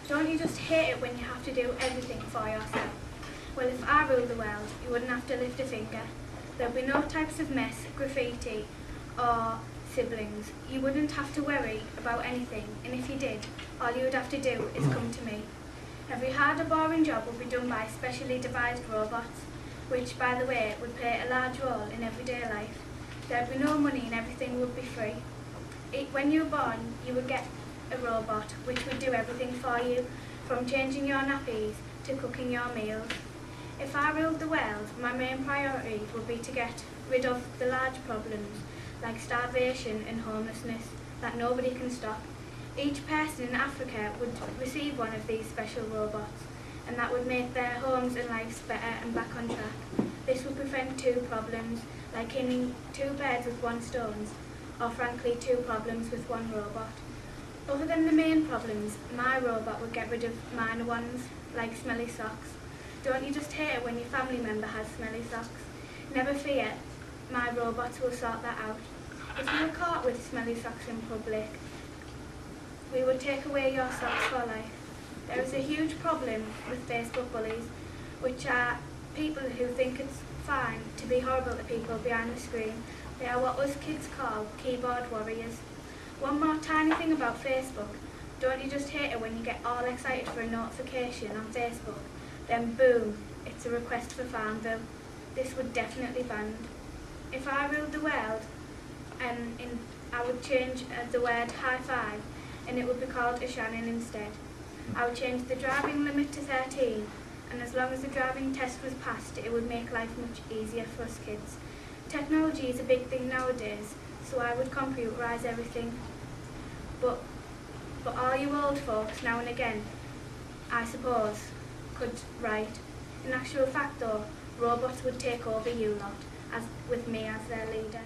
Don't you just hate it when you have to do everything for yourself? Well, if I ruled the world, you wouldn't have to lift a finger. There'd be no types of mess, graffiti, or siblings. You wouldn't have to worry about anything, and if you did, all you would have to do is come to me. Every hard or boring job would be done by specially devised robots, which, by the way, would play a large role in everyday life. There'd be no money and everything would be free. When you were born, you would get a robot which would do everything for you, from changing your nappies to cooking your meals. If I ruled the world, my main priority would be to get rid of the large problems like starvation and homelessness that nobody can stop. Each person in Africa would receive one of these special robots, and that would make their homes and lives better and back on track. This would prevent two problems, like killing two birds with one stone, or frankly two problems with one robot. Other than the main problems, my robot would get rid of minor ones, like smelly socks. Don't you just hate it when your family member has smelly socks? Never fear, my robots will sort that out. If you were caught with smelly socks in public, we would take away your socks for life. There is a huge problem with Facebook bullies, which are people who think it's fine to be horrible to people behind the screen. They are what us kids call keyboard warriors. One more tiny thing about Facebook. Don't you just hate it when you get all excited for a notification on Facebook? Then boom, it's a request for Farmville. This would definitely ban. If I ruled the world, I would change the word high five, and it would be called a Shannon instead. I would change the driving limit to 13, and as long as the driving test was passed, it would make life much easier for us kids. Technology is a big thing nowadays, so I would computerise everything. But all you old folks now and again, I suppose, could write. In actual fact though, robots would take over you lot, with me as their leader.